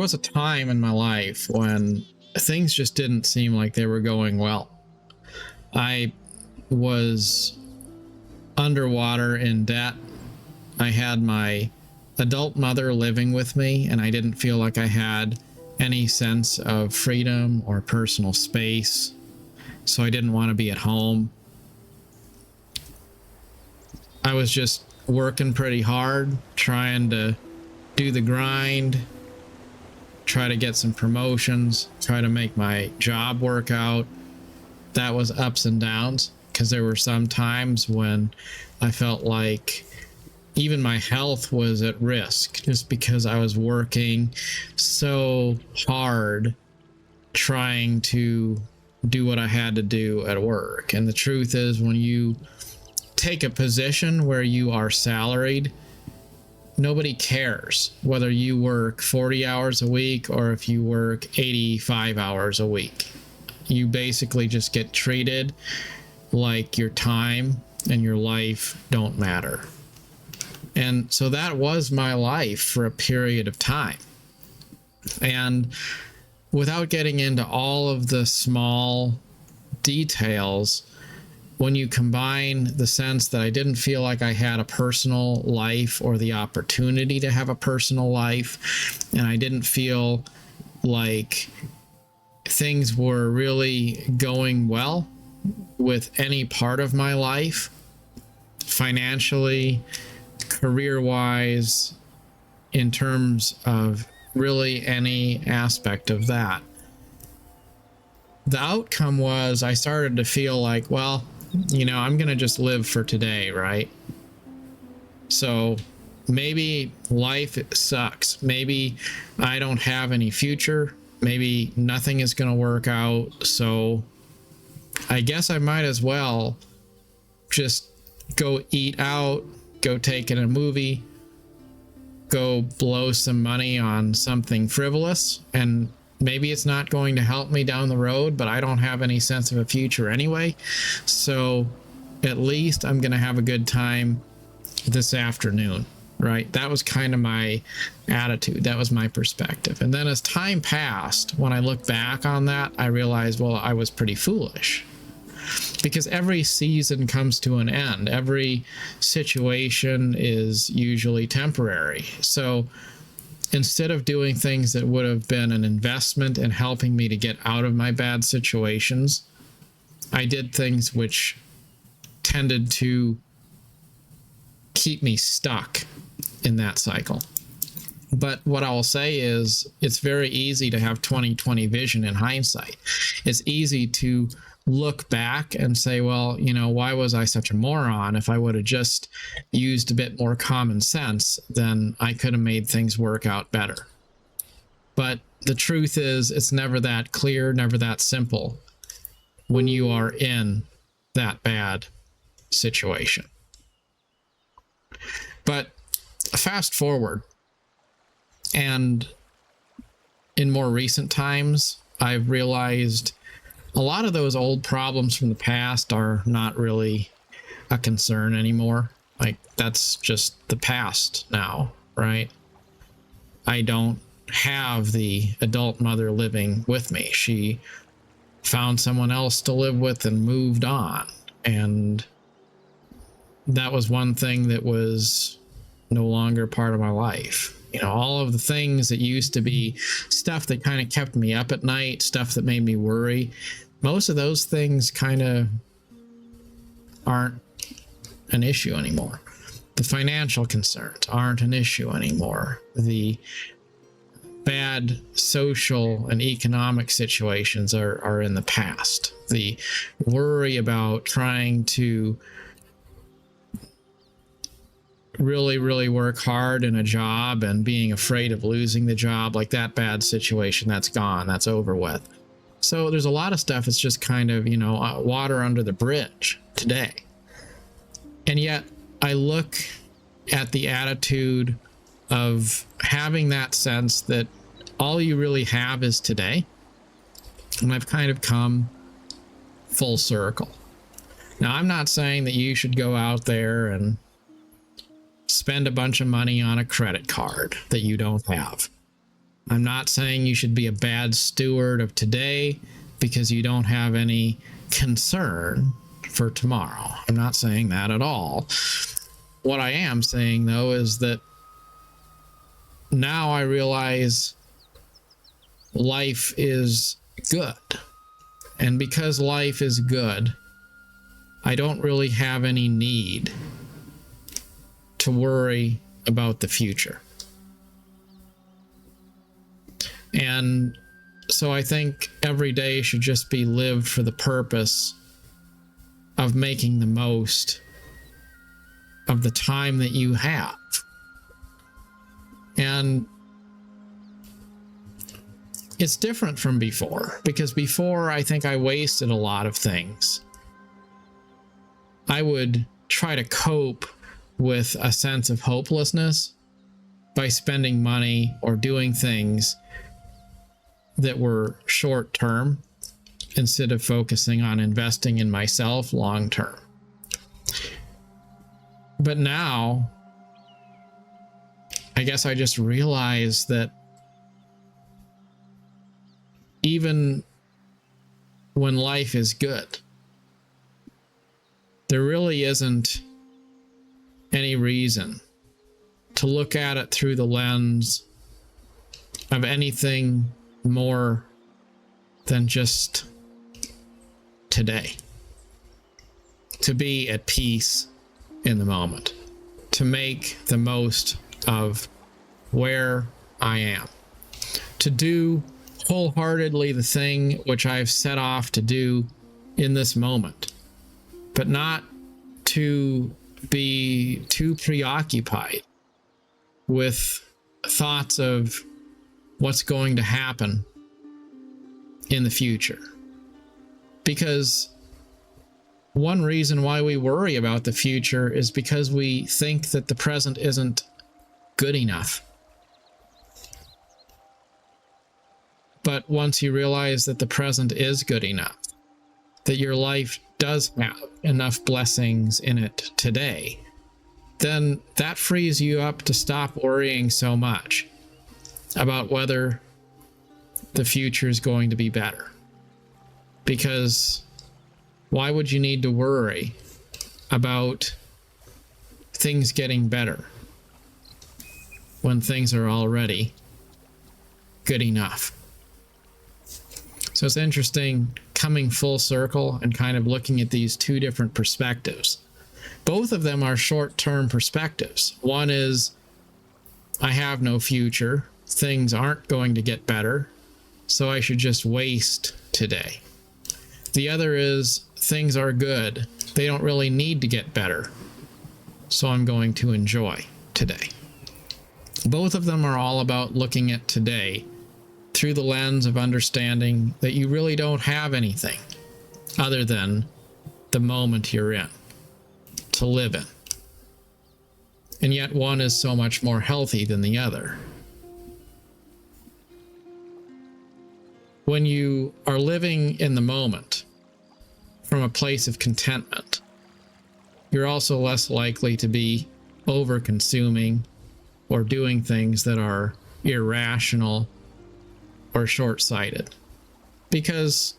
was a time in my life when things just didn't seem like they were going well. I was underwater in debt. I had my adult mother living with me, and I didn't feel like I had any sense of freedom or personal space. So I didn't want to be at home. I was just working pretty hard, trying to do the grind, try to get some promotions, try to make my job work out. That was ups and downs, because there were some times when I felt like even my health was at risk just because I was working so hard trying to do what I had to do at work. And the truth is, when you take a position where you are salaried, nobody cares whether you work 40 hours a week or if you work 85 hours a week. You basically just get treated like your time and your life don't matter. And so that was my life for a period of time. And without getting into all of the small details, when you combine the sense that I didn't feel like I had a personal life or the opportunity to have a personal life, and I didn't feel like things were really going well with any part of my life, financially, career-wise, in terms of really any aspect of that, the outcome was I started to feel like, well, I'm going to just live for today, right? So maybe life sucks. Maybe I don't have any future. Maybe nothing is going to work out. So I guess I might as well just go eat out, go take in a movie, go blow some money on something frivolous, and maybe it's not going to help me down the road, but I don't have any sense of a future anyway. So at least I'm going to have a good time this afternoon, right? That was kind of my attitude. That was my perspective. And then as time passed, when I look back on that, I realized, well, I was pretty foolish, because every season comes to an end. Every situation is usually temporary. So instead of doing things that would have been an investment in helping me to get out of my bad situations, I did things which tended to keep me stuck in that cycle. But what I will say is, it's very easy to have 20/20 vision in hindsight. It's easy to look back and say, well, why was I such a moron? If I would have just used a bit more common sense, then I could have made things work out better. But the truth is, it's never that clear, never that simple when you are in that bad situation. But fast forward, and in more recent times, I've realized a lot of those old problems from the past are not really a concern anymore. Like, that's just the past now, right? I don't have the adult mother living with me. She found someone else to live with and moved on. And that was one thing that was no longer part of my life. All of the things that used to be stuff that kind of kept me up at night, stuff that made me worry, most of those things kind of aren't an issue anymore. The financial concerns aren't an issue anymore. The bad social and economic situations are in the past. The worry about trying to really work hard in a job and being afraid of losing the job, like that bad situation, that's gone, that's over with. So there's a lot of stuff that's just kind of, water under the bridge today. And yet I look at the attitude of having that sense that all you really have is today. And I've kind of come full circle. Now, I'm not saying that you should go out there and spend a bunch of money on a credit card that you don't have. I'm not saying you should be a bad steward of today because you don't have any concern for tomorrow. I'm not saying that at all. What I am saying, though, is that now I realize life is good. And because life is good, I don't really have any need to worry about the future. And so I think every day should just be lived for the purpose of making the most of the time that you have. And it's different from before, because before I think I wasted a lot of things. I would try to cope with a sense of hopelessness by spending money or doing things that were short term instead of focusing on investing in myself long term. But now, I guess I just realized that even when life is good, there really isn't any reason to look at it through the lens of anything more than just today. To be at peace in the moment, to make the most of where I am, to do wholeheartedly the thing which I've set off to do in this moment, but not to be too preoccupied with thoughts of what's going to happen in the future. Because one reason why we worry about the future is because we think that the present isn't good enough. But once you realize that the present is good enough, that your life does have enough blessings in it today, then that frees you up to stop worrying so much about whether the future is going to be better. Because why would you need to worry about things getting better when things are already good enough? So it's interesting coming full circle and kind of looking at these two different perspectives. Both of them are short-term perspectives. One is, I have no future, things aren't going to get better, so I should just waste today. The other is, things are good, they don't really need to get better, so I'm going to enjoy today. Both of them are all about looking at today through the lens of understanding that you really don't have anything other than the moment you're in to live in. And yet one is so much more healthy than the other. When you are living in the moment from a place of contentment, you're also less likely to be over-consuming or doing things that are irrational or short-sighted. Because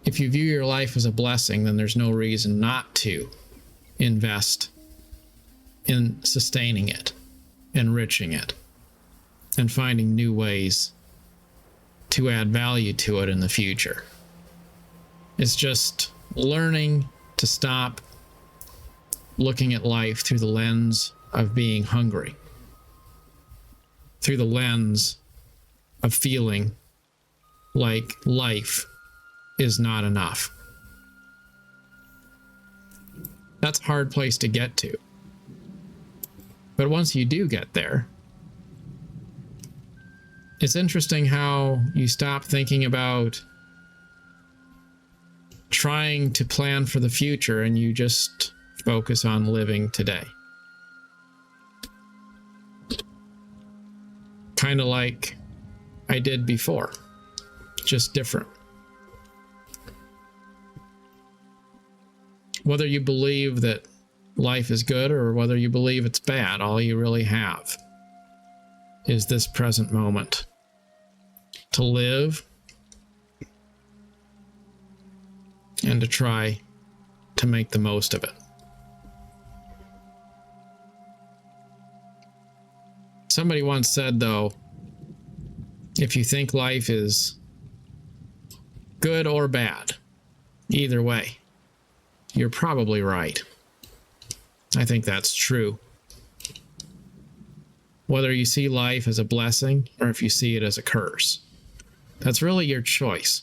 if you view your life as a blessing, then there's no reason not to invest in sustaining it, enriching it, and finding new ways to add value to it in the future. It's just learning to stop looking at life through the lens of being hungry, through the lens of feeling like life is not enough. That's a hard place to get to. But once you do get there, it's interesting how you stop thinking about trying to plan for the future and you just focus on living today. Kind of like I did before, just different. Whether you believe that life is good or whether you believe it's bad, all you really have is this present moment. To live and to try to make the most of it. Somebody once said, though, if you think life is good or bad, either way, you're probably right. I think that's true. Whether you see life as a blessing or if you see it as a curse, that's really your choice.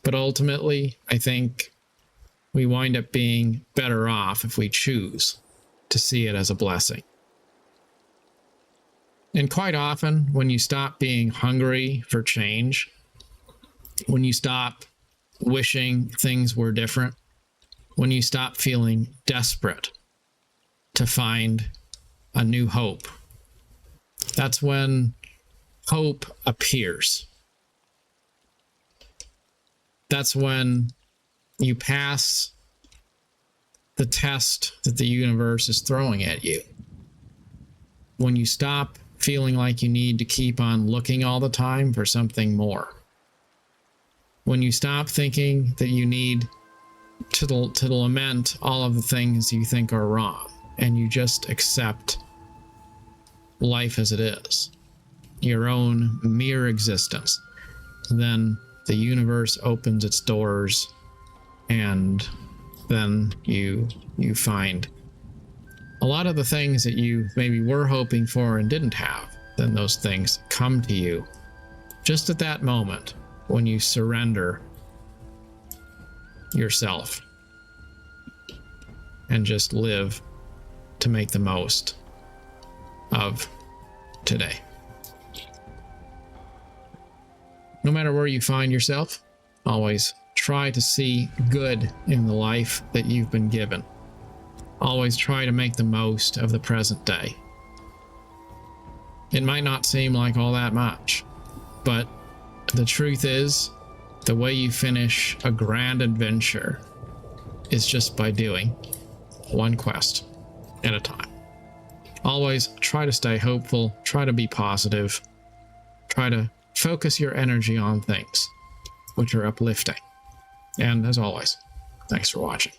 But ultimately, I think we wind up being better off if we choose to see it as a blessing. And quite often, when you stop being hungry for change, when you stop wishing things were different, when you stop feeling desperate to find a new hope, that's when hope appears. That's when you pass the test that the universe is throwing at you. When you stop feeling like you need to keep on looking all the time for something more. When you stop thinking that you need to lament all of the things you think are wrong, and you just accept life as it is, your own mere existence, then the universe opens its doors, and then you find a lot of the things that you maybe were hoping for and didn't have. Then those things come to you just at that moment when you surrender yourself and just live to make the most of today. No matter where you find yourself, always try to see good in the life that you've been given. Always try to make the most of the present day. It might not seem like all that much, but the truth is, the way you finish a grand adventure is just by doing one quest at a time. Always try to stay hopeful, try to be positive, try to focus your energy on things which are uplifting. And as always, thanks for watching.